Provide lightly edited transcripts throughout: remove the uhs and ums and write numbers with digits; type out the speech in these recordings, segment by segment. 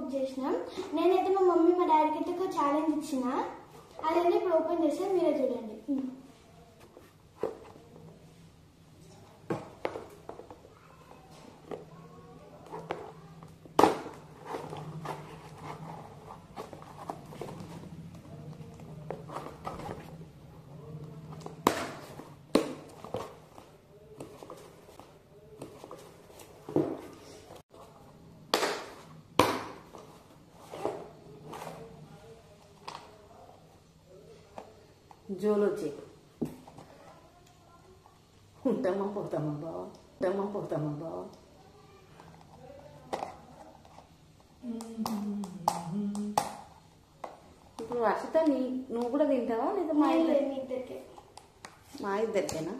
Cook చేసినాం. నేనైతే మా మమ్మీ మా డాడీకి అయితే ఒక ఛాలెంజ్ ఇచ్చిన. అదైతే ఇప్పుడు ఓపెన్ చేస్తే మీరే చూడండి. జోలో చెయ్యి. ఉంటామా పోతామా బావ, ఉంటామా పోతామా బావ. ఇప్పుడు వర్షిత నువ్వు కూడా తింటావా లేదా మా ఇద్దరికి? మా ఇద్దరికేనా?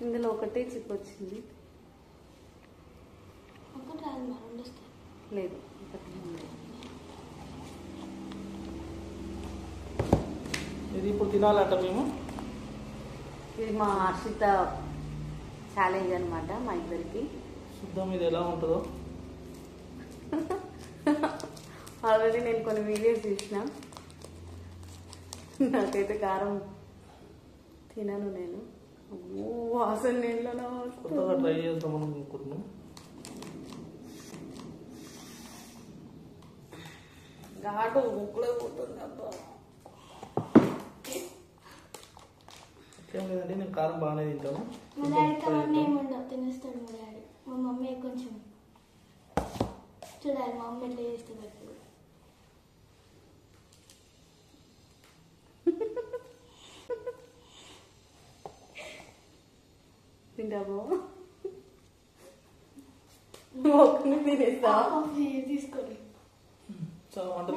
ఇందులో ఒకటే చిప్ వచ్చింది. లేదు ఇది ఇప్పుడు తినాలంట మేము. ఇది మా హర్షిత ఛాలెంజ్ అనమాట మా ఇద్దరికి. చూద్దాం ఇది ఎలా ఉంటుందో. ఆల్రెడీ నేను కొన్ని వీడియోస్ చూసిన. నాకైతే కారం తినను నేను. అమ్మో వాసన నీళ్ళలో కొత్తగా ట్రై చేద్దాం అనుకుంటున్నాం. ఘాటు ముక్కులో పోతుంది. అబ్బా ఏం లేదండి, నేను కారం బాగానే తింటాను. మా డాడీకి అవన్నీ ఏముండవు, తినేస్తాడు మా డాడీ. మా మమ్మీ కొంచెం చూడాలి మా మమ్మీ ఎట్లా చేస్తుంది ఇప్పుడు. తింటావో తినేస్తా తీసుకోండి. వంట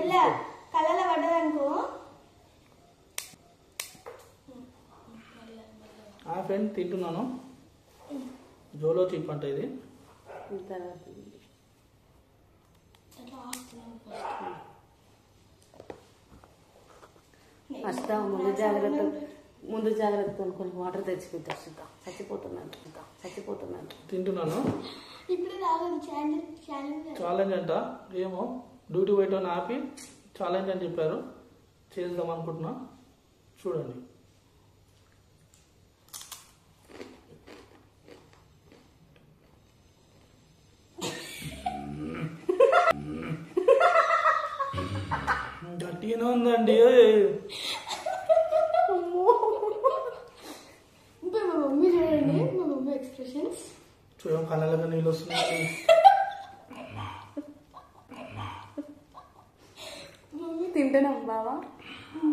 కళ్ళలో పడ్డదనుకో. ఫ్రెండ్ తింటున్నాను. జోలో చిప్ అంటే ఇది. వస్తా ముందు జాగ్రత్త కొన్ని వాటర్ తెచ్చిపెట్టారు. ఇంకా చచ్చిపోతున్నాను. తింటున్నాను. ఇప్పుడు రాగదు ఛాలెంజ్ అంట. ఏమో డ్యూటీ పోయటం ఆపి ఛాలెంజ్ అని చెప్పారు, చేద్దాం అనుకుంటున్నా. చూడండి. గట్టిగానే ఉందండి. మా మమ్మీ చూడండి, మా మమ్మీ ఎక్స్ప్రెషన్స్ చూడం. కళ్ళగా నీళ్ళు వస్తున్నాయి. తింటానా బావా?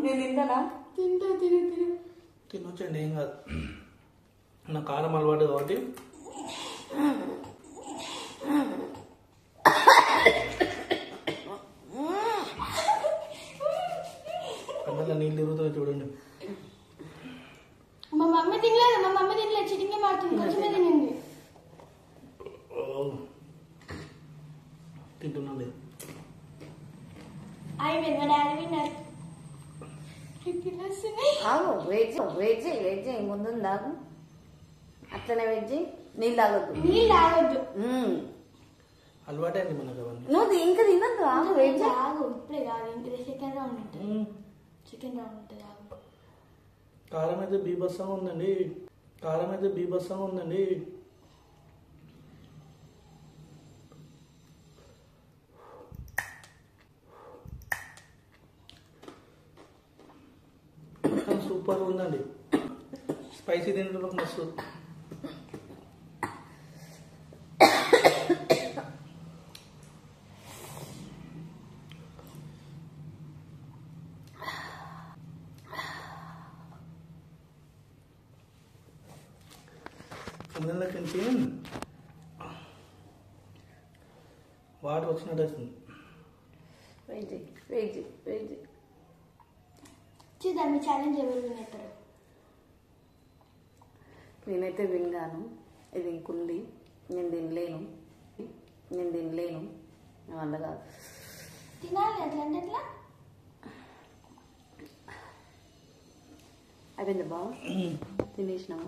నేను తింటానా? తినొచ్చండి, ఏం కాదు. నా కారం అలవాటు కాబట్టి. కళ్ళగా నీళ్ళు తిరుగుతాయి చూడండి. మా మమ్మీ తినలేదు, చిటింగే మారుతుంది. కొంచెమే తినండి. తింటున్నాండి. అయిపోయింది, మా డాడీ విన్నారు. వెజ్ ముందుందా? అట్లనే వెజ్. నీళ్ళు తాగొద్దు. అలవాటే అండి మనకు అవన్నీ. నువ్వు ఇంకా తినద్దు. వెజ్ ఇప్పుడే కాదు, ఇంటి సెకండ్ రౌండ్ ఉంటుంది. కారం అయితే బీభత్సంగా ఉందండి. సూపర్ ఉందండి. స్పైసీ తినడం మస్తు. కళ్ళకి వాటర్ వచ్చినట్టు వస్తుంది. చూద్దాం మీ ఛాలెంజ్ ఎవరు వినేస్తారు. నేనైతే విన్నాను. ఇది ఇంకుంది. నేను తినలేను. నా వల్ల కాదు. తినాలి అట్లా అంటే ఎట్లా? అది అయిపోయింది బావ, తినేసినావా?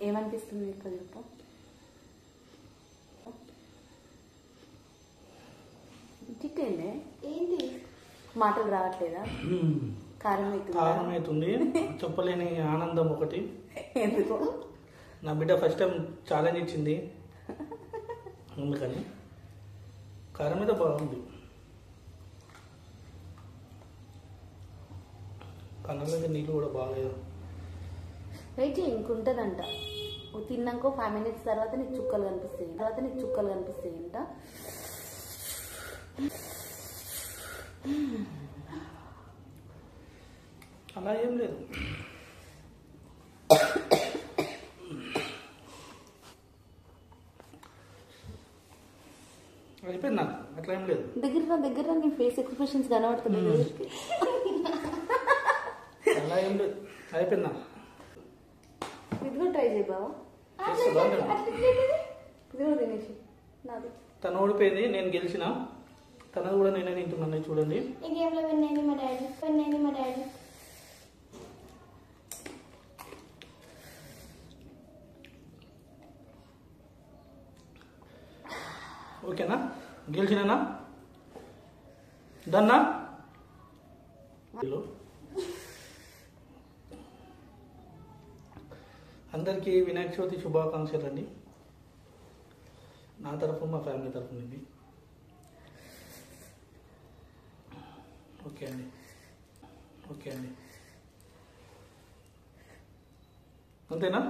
ఏమనిపిస్తుంది ఇక్కడ చెప్పు. చిక్కేంది ఏంటి? మాటలు రావట్లేదా? కారం అవుతుంది చెప్పలేని ఆనందం ఒకటి. ఎందుకు? నా బిడ్డ ఫస్ట్ టైం ఛాలెంజ్ ఇచ్చింది, అందుకని కారం మీద బాగుంది. కళ్ళ మీద నీళ్ళు కూడా బాగాలేదు. వెయిట్ చేయి, ఇంకుంటుందంట. తిన్నాక 5 minutes తర్వాత నీకు చుక్కలు కనిపిస్తాయి అంట. అలా ఏం లేదు. అయిపోయింది నాకు, అట్లా ఏం లేదు. దగ్గర నీ ఫేస్ ఎక్స్ప్రెషన్స్ కనబడుతుంది. అలా ఏం లేదు, అయిపోయింది నాకు. ఇది కూడా ట్రై చేయి బావా. ఇది కూడా తినేసి నాది. తను ఓడిపోయింది, నేను గెలిచిన. తనది కూడా నేనే తింటున్నాను, చూడండి. ఈ గేమ్లో విన్ అయింది మా డాడీ. ఓకేనా, గెలిచినా డన్నా. అందరికీ వినాయక చవితి శుభాకాంక్షలు అండి, నా తరఫు మా ఫ్యామిలీ తరఫు నుండి. ఓకే అండి, అంతేనా?